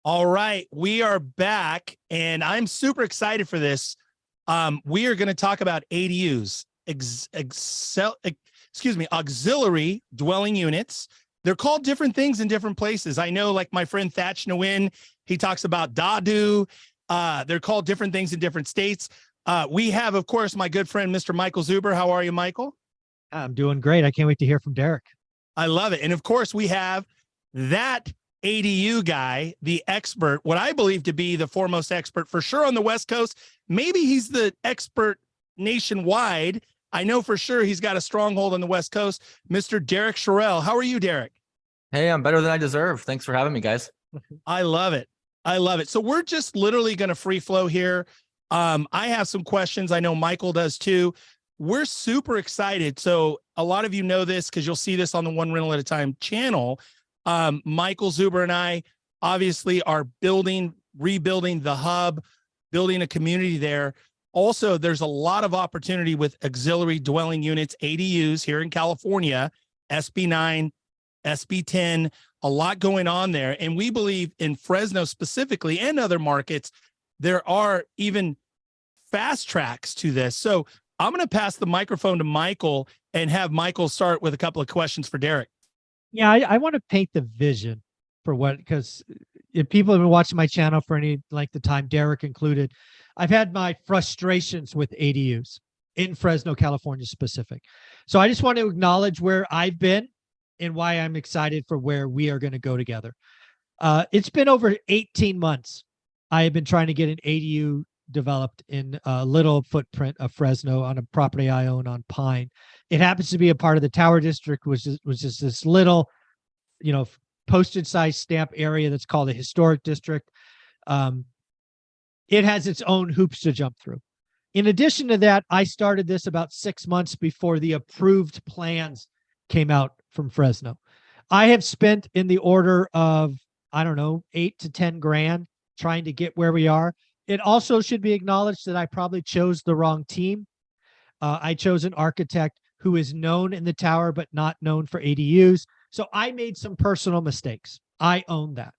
All right, we are back, and I'm super excited for this. We are going to talk about ADUs, auxiliary dwelling units. They're called different things in different places. I know, like my friend Thatch Nguyen, he talks about Dadu. They're called different things in different states. We have, of course, my good friend, Mr. Michael Zuber. How are you, Michael? I'm doing great. I can't wait to hear from Derek. I love it. And of course, we have that ADU guy, the expert, what I believe to be the foremost expert for sure on the West Coast. Maybe he's the expert nationwide. I know for sure he's got a stronghold on the West Coast. Mr. Derek Sherrill. How are you, Derek? Hey, I'm better than I deserve. Thanks for having me, guys. I love it. I love it. So we're just literally going to free flow here. I have some questions. I know Michael does too. We're super excited. So a lot of you know this because you'll see this on the One Rental at a Time channel. Michael Zuber and I obviously are rebuilding the hub, building a community there. Also, there's a lot of opportunity with auxiliary dwelling units, ADUs here in California, SB 9, SB 10, a lot going on there. And we believe in Fresno specifically and other markets, there are even fast tracks to this. So I'm going to pass the microphone to Michael and have Michael start with a couple of questions for Derek. Yeah, I want to paint the vision for what, because if people have been watching my channel for any length of time, Derek included, I've had my frustrations with ADUs in Fresno, California specific. So I just want to acknowledge where I've been and why I'm excited for where we are going to go together. It's been over 18 months. I have been trying to get an ADU developed in a little footprint of Fresno on a property I own on Pine. It happens to be a part of the Tower District, which is just this little, postage size stamp area that's called a historic district. It has its own hoops to jump through. In addition to that, I started this about 6 months before the approved plans came out from Fresno. I have spent in the order of, I don't know, 8 to 10 grand trying to get where we are. It also should be acknowledged that I probably chose the wrong team. I chose an architect who is known in the tower, but not known for ADUs. So I made some personal mistakes. I own that.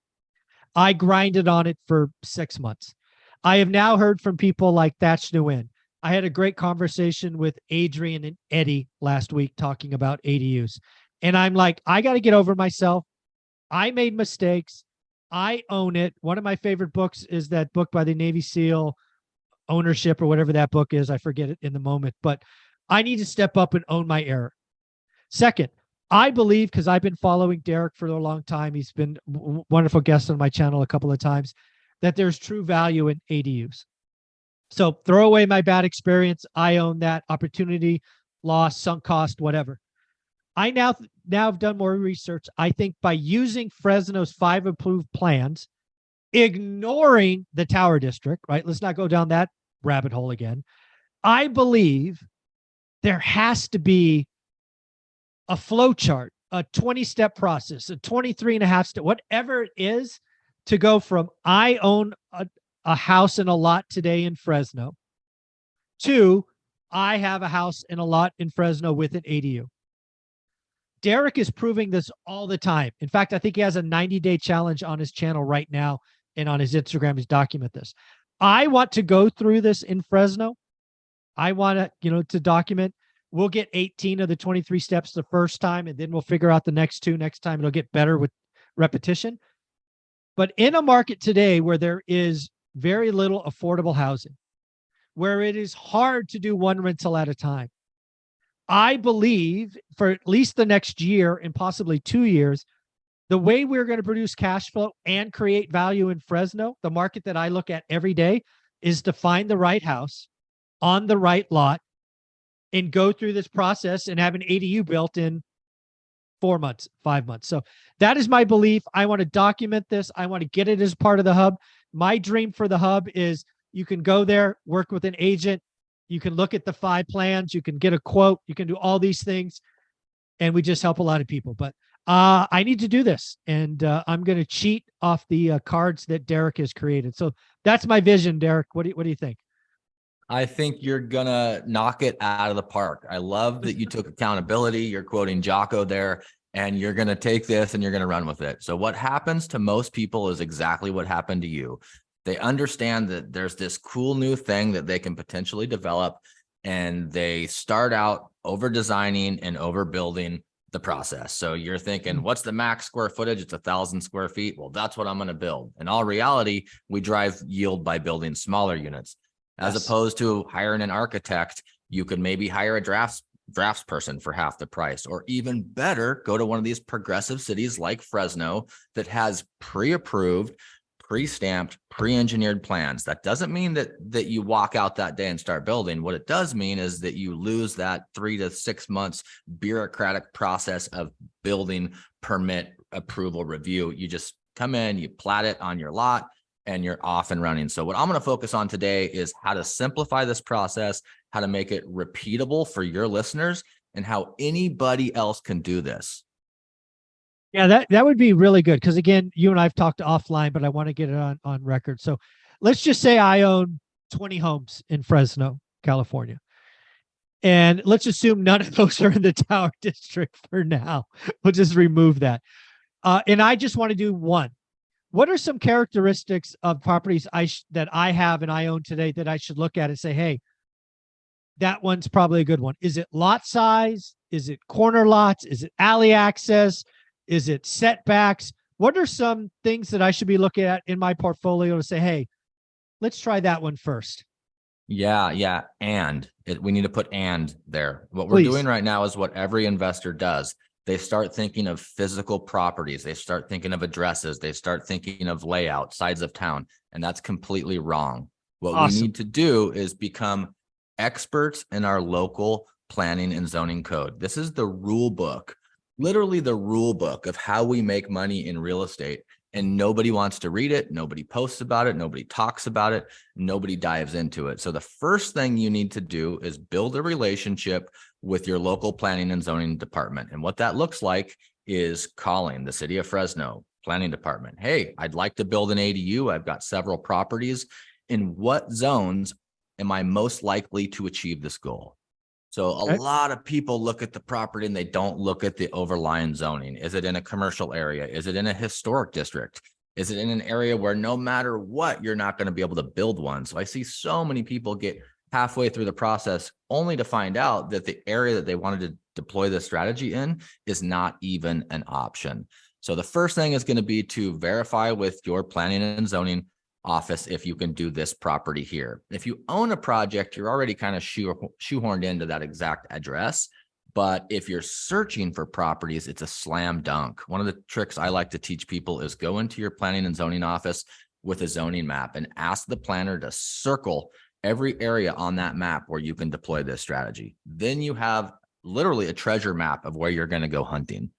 I grinded on it for 6 months. I have now heard from people like Thatch Nguyen. I had a great conversation with Adrian and Eddie last week talking about ADUs. And I'm like, I got to get over myself. I made mistakes. I own it. One of my favorite books is that book by the Navy SEAL, Ownership, or whatever that book is. I forget it in the moment, but I need to step up and own my error. Second, I believe, because I've been following Derek for a long time, he's been a wonderful guest on my channel a couple of times, that there's true value in ADUs. So throw away my bad experience. I own that. Opportunity, loss, sunk cost, whatever. I now have done more research. I think by using Fresno's 5 approved plans, ignoring the Tower District, right? Let's not go down that rabbit hole again. I believe there has to be a flow chart, a 20-step process, a 23.5-step, whatever it is, to go from I own a house and a lot today in Fresno to I have a house and a lot in Fresno with an ADU. Derek is proving this all the time. In fact, I think he has a 90-day challenge on his channel right now, and on his Instagram, he's document this. I want to go through this in Fresno. I want to document. We'll get 18 of the 23 steps the first time, and then we'll figure out the next 2 next time. It'll get better with repetition. But in a market today where there is very little affordable housing, where it is hard to do one rental at a time, I believe for at least the next year and possibly 2 years, the way we're going to produce cash flow and create value in Fresno, the market that I look at every day, is to find the right house on the right lot and go through this process and have an ADU built in 4 months, 5 months. So that is my belief. I want to document this. I want to get it as part of the hub. My dream for the hub is you can go there, work with an agent. You can look at the 5 plans. You can get a quote. You can do all these things. And we just help a lot of people. But I need to do this. And I'm going to cheat off the cards that Derek has created. So that's my vision, Derek. What do you think? I think you're going to knock it out of the park. I love that you took accountability. You're quoting Jocko there. and you're going to take this and you're going to run with it. So what happens to most people is exactly what happened to you. They understand that there's this cool new thing that they can potentially develop, and they start out over designing and overbuilding the process. So you're thinking, what's the max square footage? It's 1,000 square feet. Well, that's what I'm going to build. In all reality, we drive yield by building smaller units, as opposed to hiring an architect. You could maybe hire a draftsperson for half the price, or even better, go to one of these progressive cities like Fresno that has pre-approved, pre-stamped, pre-engineered plans. That doesn't mean that you walk out that day and start building. What it does mean is that you lose that 3 to 6 months bureaucratic process of building, permit, approval, review. You just come in, you plat it on your lot, and you're off and running. So what I'm going to focus on today is how to simplify this process, how to make it repeatable for your listeners, and how anybody else can do this. Yeah, that would be really good. Because again, you and I've talked offline, but I want to get it on record. So let's just say I own 20 homes in Fresno, California. And let's assume none of those are in the Tower District for now. We'll just remove that. And I just want to do one. What are some characteristics of properties that I have and I own today that I should look at and say, hey, that one's probably a good one? Is it lot size? Is it corner lots? Is it alley access? Is it setbacks? What are some things that I should be looking at in my portfolio to say, hey, let's try that one first? Yeah. We need to put "and" there. What we're doing right now is what every investor does. They start thinking of physical properties. They start thinking of addresses. They start thinking of layout, sides of town, and that's completely wrong. What we need to do is become experts in our local planning and zoning code. This is the rule book, literally the rule book of how we make money in real estate. And nobody wants to read it. Nobody posts about it. Nobody talks about it. Nobody dives into it. So the first thing you need to do is build a relationship with your local planning and zoning department. And what that looks like is calling the city of Fresno planning department. Hey, I'd like to build an ADU. I've got several properties. In what zones am I most likely to achieve this goal? So a lot of people look at the property and they don't look at the overlying zoning. Is it in a commercial area? Is it in a historic district? Is it in an area where no matter what, you're not going to be able to build one? So I see so many people get halfway through the process only to find out that the area that they wanted to deploy this strategy in is not even an option. So the first thing is going to be to verify with your planning and zoning office if you can do this property here. If you own a project, you're already kind of shoehorned into that exact address. But if you're searching for properties, it's a slam dunk. One of the tricks I like to teach people is go into your planning and zoning office with a zoning map and ask the planner to circle every area on that map where you can deploy this strategy. Then you have literally a treasure map of where you're going to go hunting.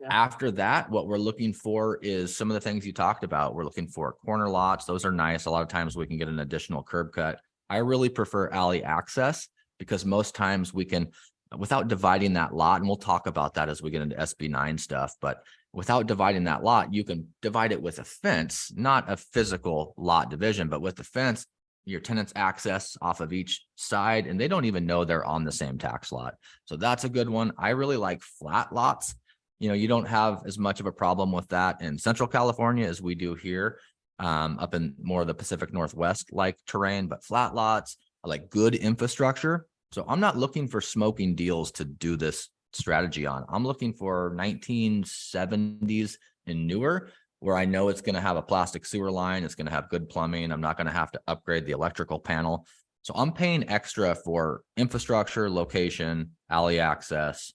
After that, what we're looking for is some of the things you talked about. We're looking for corner lots. Those are nice. A lot of times we can get an additional curb cut. I really prefer alley access because most times we can, without dividing that lot, and we'll talk about that as we get into SB9 stuff, but without dividing that lot, you can divide it with a fence, not a physical lot division, but with the fence, your tenants access off of each side, and they don't even know they're on the same tax lot. So that's a good one. I really like flat lots. You don't have as much of a problem with that in Central California as we do here, up in more of the Pacific Northwest like terrain, but flat lots, I like good infrastructure. So I'm not looking for smoking deals to do this strategy on. I'm looking for 1970s and newer, where I know it's going to have a plastic sewer line. It's going to have good plumbing. I'm not going to have to upgrade the electrical panel. So I'm paying extra for infrastructure, location, alley access,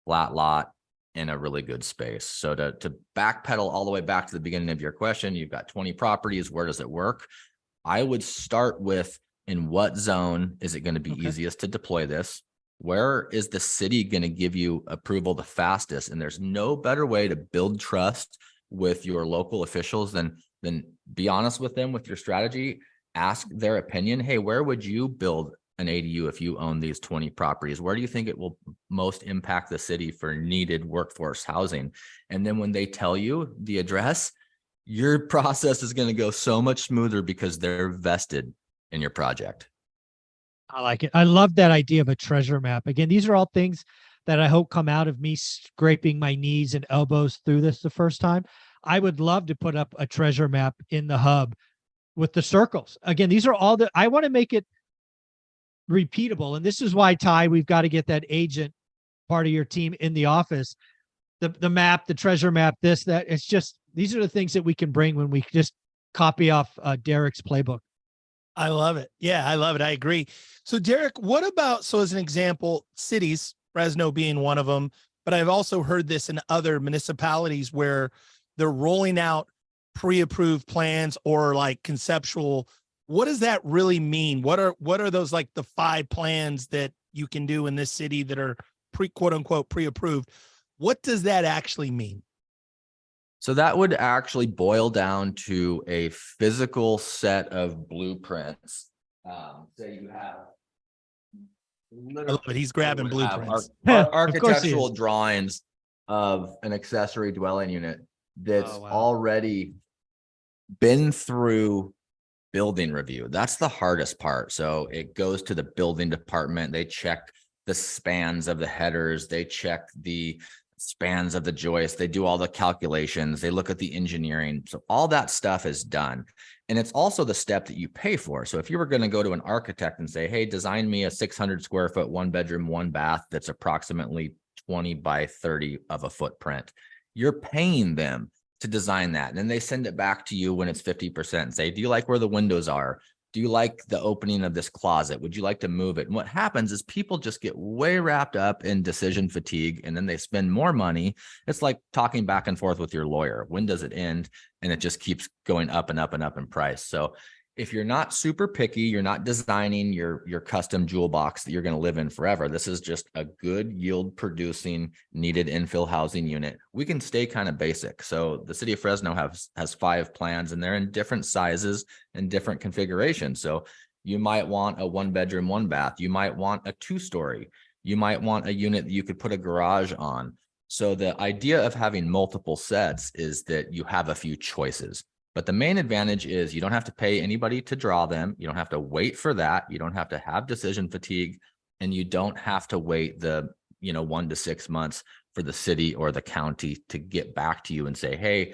flat lot, in a really good space. So to backpedal all the way back to the beginning of your question, you've got 20 properties. Where does it work? I would start with, in what zone is it going to be easiest to deploy this? Where is the city going to give you approval the fastest? And there's no better way to build trust with your local officials than be honest with them with your strategy. Ask their opinion. Hey, where would you build an ADU if you own these 20 properties? Where do you think it will most impact the city for needed workforce housing? And then when they tell you the address, your process is going to go so much smoother because they're vested in your project. I like it. I love that idea of a treasure map. Again, these are all things that I hope come out of me scraping my knees and elbows through this the first time. I would love to put up a treasure map in the hub with the circles. Again, these are all I want to make it repeatable. And this is why, Ty, we've got to get that agent part of your team in the office. The map, the treasure map, this, that. It's just, these are the things that we can bring when we just copy off Derek's playbook. I love it. Yeah, I love it. I agree. So Derek, what about, so as an example, cities, Fresno being one of them, but I've also heard this in other municipalities where they're rolling out pre-approved plans or like conceptual. What does that really mean? What are those, like the 5 plans that you can do in this city that are quote unquote pre-approved? What does that actually mean? So that would actually boil down to a physical set of blueprints. Say you have, I love it. He's grabbing blueprints. Architectural drawings of an accessory dwelling unit that's already been through building review. That's the hardest part. So it goes to the building department. They check the spans of the headers. They check the spans of the joist. They do all the calculations. They look at the engineering. So all that stuff is done. And it's also the step that you pay for. So if you were going to go to an architect and say, hey, design me a 600 square foot, 1 bedroom, 1 bath, that's approximately 20 by 30 of a footprint, you're paying them to design that. And then they send it back to you when it's 50% and say, do you like where the windows are? Do you like the opening of this closet? Would you like to move it? And what happens is people just get way wrapped up in decision fatigue, and then they spend more money. It's like talking back and forth with your lawyer. When does it end? And it just keeps going up and up and up in price. So if you're not super picky, you're not designing your custom jewel box that you're going to live in forever. This is just a good yield producing needed infill housing unit. We can stay kind of basic. So the city of Fresno has 5 plans, and they're in different sizes and different configurations. So you might want a 1 bedroom, 1 bath. You might want a 2-story. You might want a unit that you could put a garage on. So the idea of having multiple sets is that you have a few choices. But the main advantage is you don't have to pay anybody to draw them. You don't have to wait for that. You don't have to have decision fatigue, and you don't have to wait the 1 to 6 months for the city or the county to get back to you and say, hey,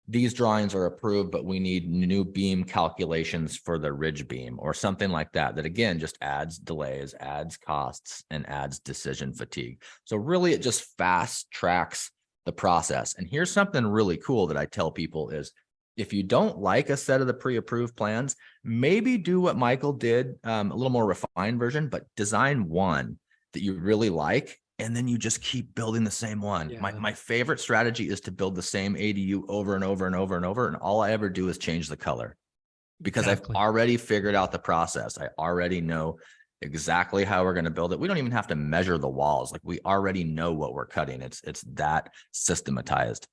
these drawings are approved, but we need new beam calculations for the ridge beam or something like that. That again, just adds delays, adds costs, and adds decision fatigue. So really it just fast tracks the process. And here's something really cool that I tell people is, if you don't like a set of the pre-approved plans, maybe do what Michael did, a little more refined version, but design one that you really like, and then you just keep building the same one. Yeah. My favorite strategy is to build the same ADU over and over and over and over, and all I ever do is change the color because I've already figured out the process. I already know exactly how we're going to build it. We don't even have to measure the walls. Like, we already know what we're cutting. It's that systematized.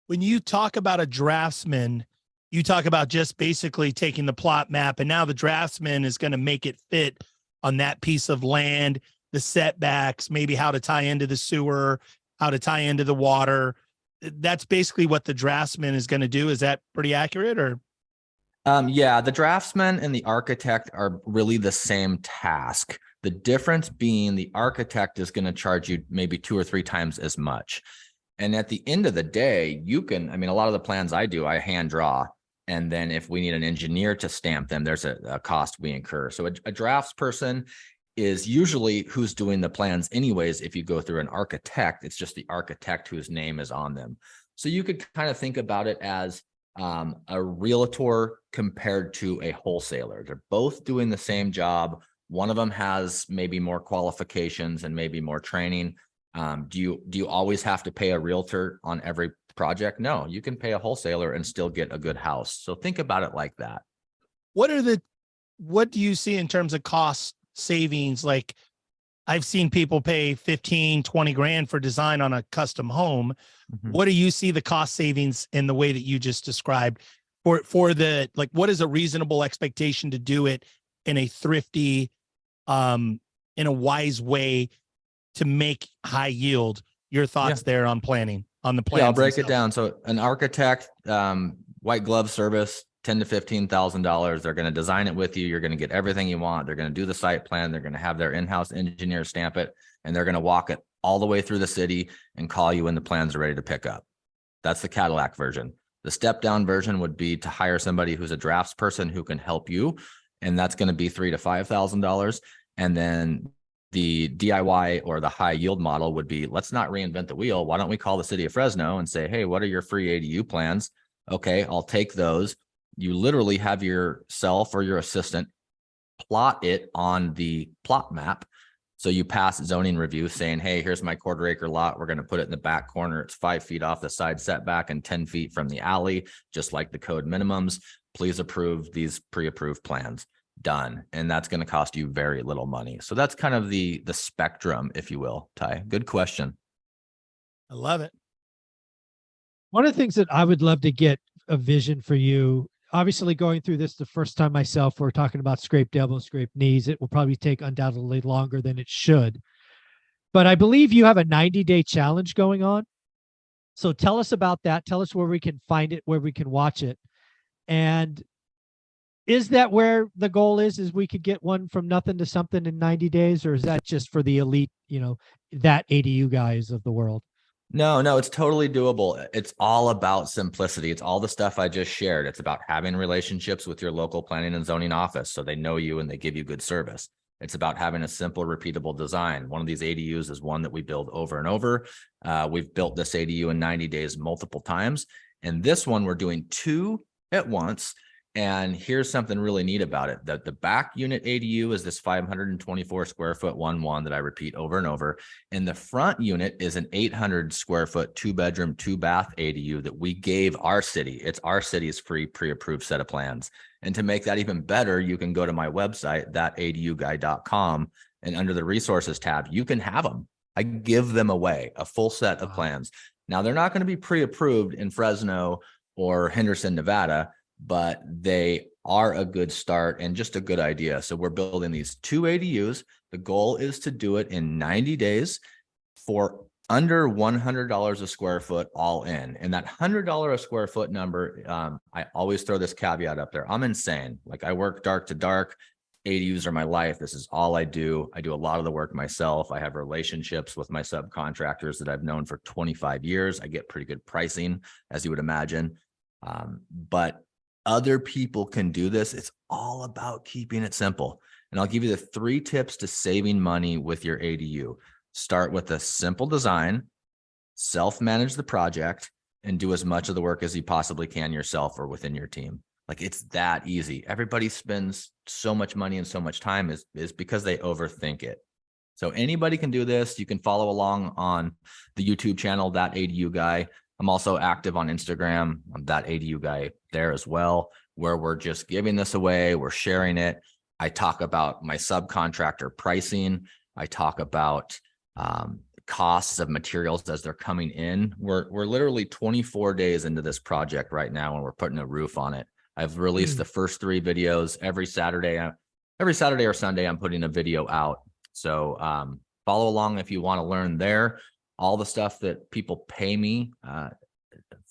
When you talk about a draftsman, you talk about just basically taking the plot map, and now the draftsman is going to make it fit on that piece of land, the setbacks, maybe how to tie into the sewer, how to tie into the water. That's basically what the draftsman is going to do. Is that pretty accurate? Or? Yeah, the draftsman and the architect are really the same task. The difference being the architect is going to charge you maybe 2 or 3 times as much. And at the end of the day, you can, a lot of the plans I do, I hand draw. And then if we need an engineer to stamp them, there's a cost we incur. So a drafts person is usually who's doing the plans anyways. If you go through an architect, it's just the architect whose name is on them. So you could kind of think about it as a realtor compared to a wholesaler. They're both doing the same job. One of them has maybe more qualifications and maybe more training. Do you always have to pay a realtor on every project? No, you can pay a wholesaler and still get a good house. So think about it like that. What do you see in terms of cost savings? Like, I've seen people pay 15, 20 grand for design on a custom home. Mm-hmm. What do you see the cost savings in the way that you just described for the, like, what is a reasonable expectation to do it in a thrifty, in a wise way to make high yield? Your thoughts there on planning, on the plan. Yeah, I'll break it down. So an architect, white glove service, $10,000 to $15,000. They're going to design it with you. You're going to get everything you want. They're going to do the site plan. They're going to have their in-house engineer stamp it, and they're going to walk it all the way through the city and call you when the plans are ready to pick up. That's the Cadillac version. The step down version would be to hire somebody who's a drafts person who can help you. And that's going to be $3,000 to $5,000. And then the DIY or the high yield model would be, let's not reinvent the wheel. Why don't we call the city of Fresno and say, hey, what are your free ADU plans? Okay, I'll take those. You literally have yourself or your assistant plot it on the plot map. So you pass zoning review saying, hey, here's my 1/4 acre lot. We're going to put it in the back corner. It's 5 feet off the side setback and 10 feet from the alley, just like the code minimums. Please approve these pre-approved plans. Done. And that's going to cost you very little money. So that's kind of the spectrum, if you will, Ty. Good question. I love it. One of the things that I would love to get a vision for you, obviously going through this the first time myself, we're talking about scraped elbow, scraped knees. It will probably take undoubtedly longer than it should. But I believe you have a 90-day challenge going on. So tell us about that. Tell us where we can find it, where we can watch it. And is that where the goal is we could get one from nothing to something in 90 days? Or is that just for the elite, that ADU guys of the world? No, it's totally doable. It's all about simplicity. It's all the stuff I just shared. It's about having relationships with your local planning and zoning office so they know you and they give you good service. It's about having a simple, repeatable design. One of these ADUs is one that we build over and over. We've built this ADU in 90 days multiple times. And this one, we're doing 2 at once. And here's something really neat about it. The back unit ADU is this 524 square foot 1-1 that I repeat over and over. And the front unit is an 800 square foot 2-bedroom, 2-bath ADU that we gave our city. It's our city's free pre-approved set of plans. And to make that even better, you can go to my website, thataduguy.com, and under the resources tab, you can have them. I give them away, a full set of plans. Now, they're not going to be pre-approved in Fresno or Henderson, Nevada, but they are a good start and just a good idea. So we're building these 2 ADUs. The goal is to do it in 90 days for under $100 a square foot all in. And that $100 a square foot number, I always throw this caveat up there. I'm insane. Like, I work dark to dark. ADUs are my life. This is all I do. I do a lot of the work myself. I have relationships with my subcontractors that I've known for 25 years. I get pretty good pricing, as you would imagine. But other people can do this. It's all about keeping it simple. And I'll give you the 3 tips to saving money with your ADU. Start with a simple design, self-manage the project, and do as much of the work as you possibly can yourself or within your team. Like, it's that easy. Everybody spends so much money and so much time is because they overthink it. So anybody can do this. You can follow along on the YouTube channel, That ADU Guy. I'm also active on Instagram. I'm That ADU Guy there as well, where we're just giving this away. We're sharing it. I talk about my subcontractor pricing. I talk about costs of materials as they're coming in. We're literally 24 days into this project right now, and we're putting a roof on it. I've released the first 3 videos every Saturday or Sunday. I'm putting a video out. So follow along if you want to learn there. All the stuff that people pay me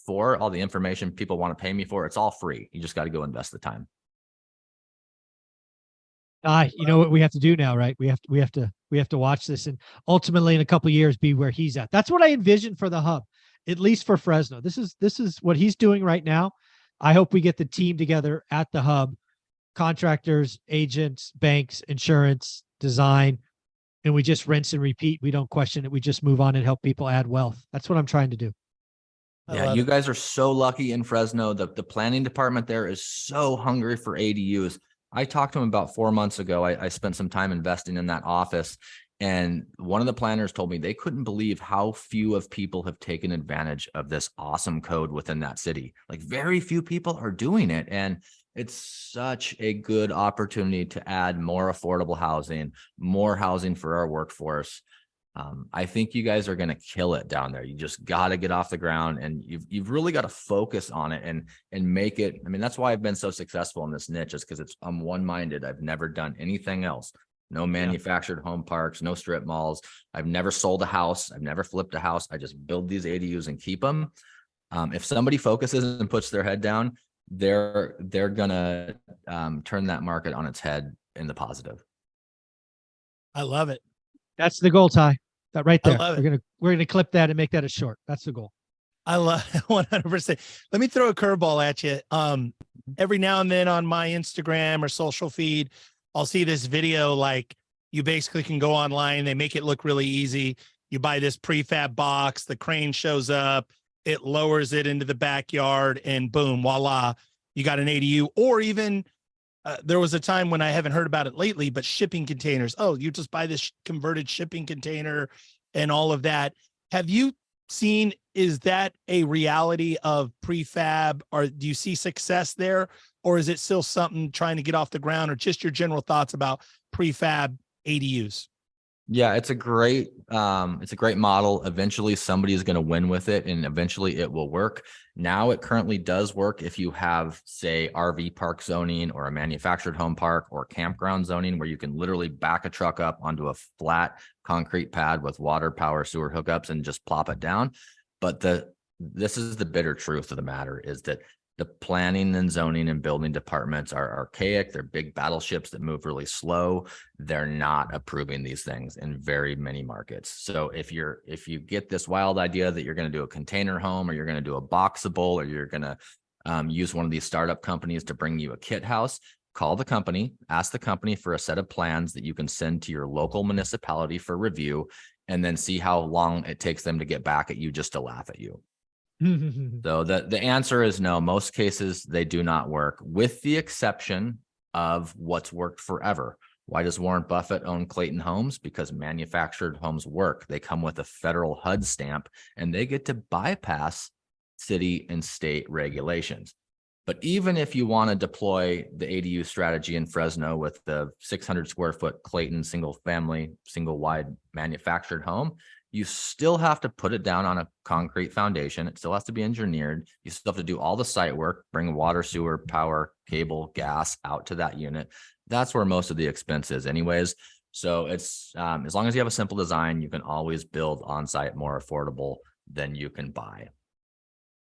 for, all the information people want to pay me for, it's all free. You just got to go invest the time. You know what we have to do now, right? We have to watch this and ultimately in a couple of years be where he's at. That's what I envision for the hub, at least for Fresno. This is what he's doing right now. I hope we get the team together at the hub, contractors, agents, banks, insurance, design, and we just rinse and repeat. We don't question it. We just move on and help people add wealth. That's what I'm trying to do. Yeah, you guys are so lucky in Fresno. The planning department there is so hungry for ADUs. I talked to him about 4 months ago. I spent some time investing in that office. And one of the planners told me they couldn't believe how few of people have taken advantage of this awesome code within that city. Like, very few people are doing it. And it's such a good opportunity to add more affordable housing, more housing for our workforce. I think you guys are going to kill it down there. You just got to get off the ground, and you've really got to focus on it and make it. I mean, that's why I've been so successful in this niche, is because I'm one-minded. I've never done anything else. No manufactured home parks, no strip malls. I've never sold a house. I've never flipped a house. I just build these ADUs and keep them. If somebody focuses and puts their head down, they're gonna turn that market on its head in the positive. I love it. That's the goal, Ty. That right I there. love it. We're gonna clip that and make that a short. That's the goal. I love 100%. Let me throw a curveball at you. Every now and then on my Instagram or social feed, I'll see this video like you basically can go online. They make it look really easy. You buy this prefab box, the crane shows up, it lowers it into the backyard, and boom, voila, you got an ADU. Or even there was a time when I haven't heard about it lately, but shipping containers. Oh, you just buy this converted shipping container and all of that. Have you seen, is that a reality of prefab, or do you see success there, or is it still something trying to get off the ground, or just your general thoughts about prefab ADUs? Yeah, it's a great model. Eventually somebody is going to win with it, and eventually it will work. Now it currently does work if you have, say, RV park zoning or a manufactured home park or campground zoning, where you can literally back a truck up onto a flat concrete pad with water, power, sewer hookups and just plop it down. But this is the bitter truth of the matter, is that the planning and zoning and building departments are archaic. They're big battleships that move really slow. They're not approving these things in very many markets. So if you get this wild idea that you're going to do a container home, or you're going to do a boxable, or you're going to use one of these startup companies to bring you a kit house, call the company, ask the company for a set of plans that you can send to your local municipality for review, and then see how long it takes them to get back at you just to laugh at you. So the answer is no. Most cases, they do not work, with the exception of what's worked forever. Why does Warren Buffett own Clayton Homes? Because manufactured homes work. They come with a federal HUD stamp, and they get to bypass city and state regulations. But even if you want to deploy the ADU strategy in Fresno with the 600 square foot Clayton single family, single wide manufactured home, you still have to put it down on a concrete foundation. It still has to be engineered. You still have to do all the site work, bring water, sewer, power, cable, gas out to that unit. That's where most of the expense is anyways. So it's as long as you have a simple design, you can always build on-site more affordable than you can buy.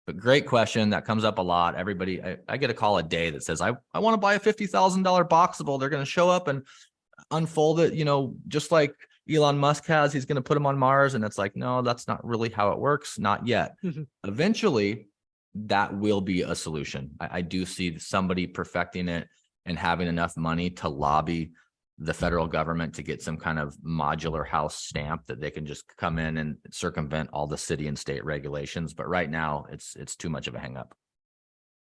But great question. That comes up a lot. Everybody, I get a call a day that says, I want to buy a $50,000 boxable. They're going to show up and unfold it, just like Elon Musk has. He's going to put them on Mars. And it's like, no, that's not really how it works. Not yet. Eventually, that will be a solution. I do see somebody perfecting it and having enough money to lobby the federal government to get some kind of modular house stamp that they can just come in and circumvent all the city and state regulations. But right now, it's too much of a hang up.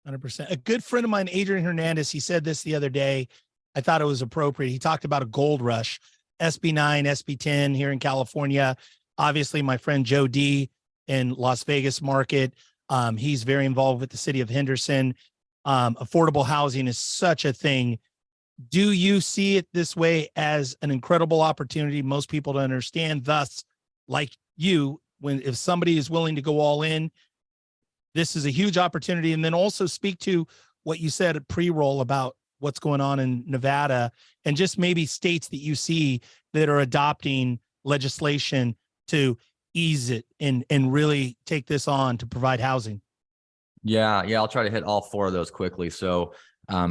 100%. A good friend of mine, Adrian Hernandez, he said this the other day. I thought it was appropriate. He talked about a gold rush, SB9, SB10 here in California. Obviously, my friend Joe D in Las Vegas market, he's very involved with the city of Henderson. Affordable housing is such a thing. Do you see it this way, as an incredible opportunity? Most people don't understand. Thus, like you, if somebody is willing to go all in, this is a huge opportunity. And then also speak to what you said at pre-roll about what's going on in Nevada, and just maybe states that you see that are adopting legislation to ease it and really take this on to provide housing. Yeah, I'll try to hit all four of those quickly. So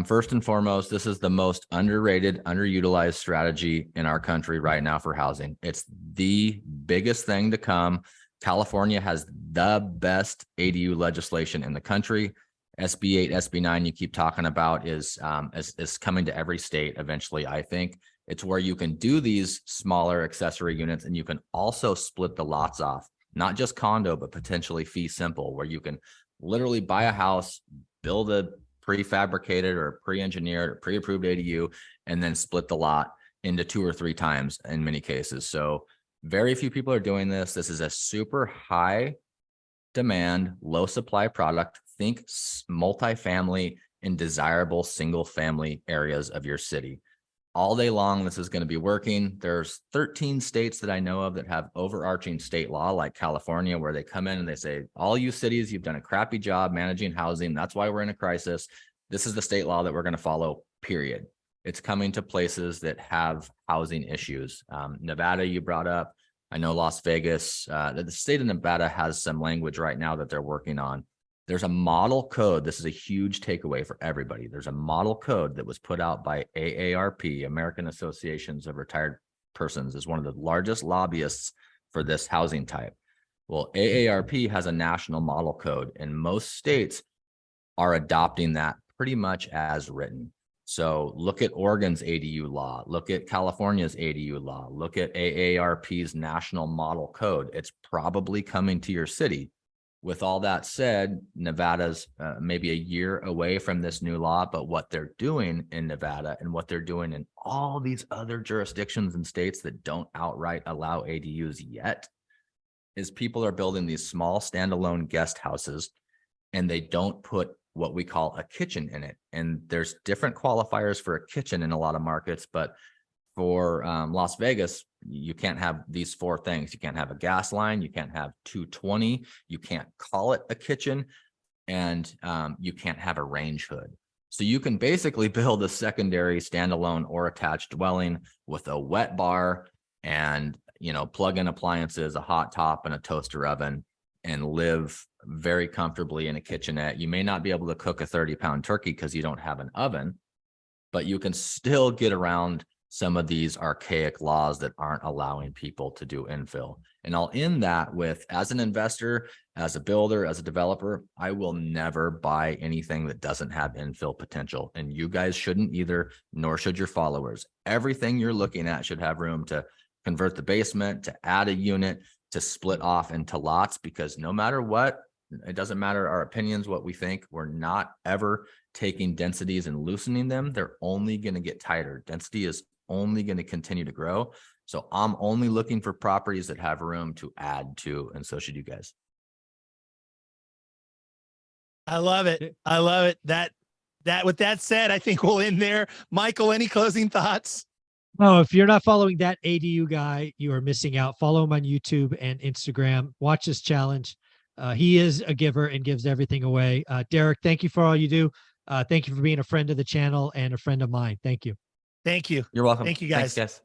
first and foremost, this is the most underrated, underutilized strategy in our country right now for housing. It's the biggest thing to come. California has the best ADU legislation in the country. SB 8, SB 9 you keep talking about is coming to every state eventually, I think. It's where you can do these smaller accessory units, and you can also split the lots off, not just condo, but potentially fee simple, where you can literally buy a house, build a prefabricated or pre-engineered or pre-approved ADU, and then split the lot into 2 or 3 times in many cases. So very few people are doing this. This is a super high demand, low supply product. Think multifamily in desirable single family areas of your city. All day long, this is going to be working. There's 13 states that I know of that have overarching state law, like California, where they come in and they say, all you cities, you've done a crappy job managing housing. That's why we're in a crisis. This is the state law that we're going to follow, period. It's coming to places that have housing issues. Nevada, you brought up. I know Las Vegas, the state of Nevada has some language right now that they're working on. There's a model code. This is a huge takeaway for everybody. There's a model code that was put out by AARP, American Associations of Retired Persons, is one of the largest lobbyists for this housing type. Well, AARP has a national model code, and most states are adopting that pretty much as written. So look at Oregon's ADU law, look at California's ADU law, look at AARP's national model code. It's probably coming to your city. With all that said, Nevada's maybe a year away from this new law, but what they're doing in Nevada and what they're doing in all these other jurisdictions and states that don't outright allow ADUs yet is people are building these small standalone guest houses, and they don't put what we call a kitchen in it. And there's different qualifiers for a kitchen in a lot of markets, but for Las Vegas, you can't have these 4 things. You can't have a gas line, you can't have 220, you can't call it a kitchen, and you can't have a range hood. So you can basically build a secondary standalone or attached dwelling with a wet bar and, you know, plug in appliances, a hot top and a toaster oven, and live very comfortably in a kitchenette. You may not be able to cook a 30-pound turkey because you don't have an oven, but you can still get around some of these archaic laws that aren't allowing people to do infill. And I'll end that with, as an investor, as a builder, as a developer, I will never buy anything that doesn't have infill potential. And you guys shouldn't either, nor should your followers. Everything you're looking at should have room to convert the basement, to add a unit, to split off into lots, because no matter what, it doesn't matter our opinions, what we think, we're not ever taking densities and loosening them. They're only going to get tighter. Density is only going to continue to grow. So I'm only looking for properties that have room to add to, and so should you guys. I love it. I love it. That with that said, I think we'll end there. Michael, any closing thoughts? Oh, if you're not following that ADU guy, you are missing out. Follow him on YouTube and Instagram. Watch this challenge. He is a giver and gives everything away. Derek, thank you for all you do. Thank you for being a friend of the channel and a friend of mine. Thank you. Thank you. You're welcome. Thank you, guys. Thanks, guys.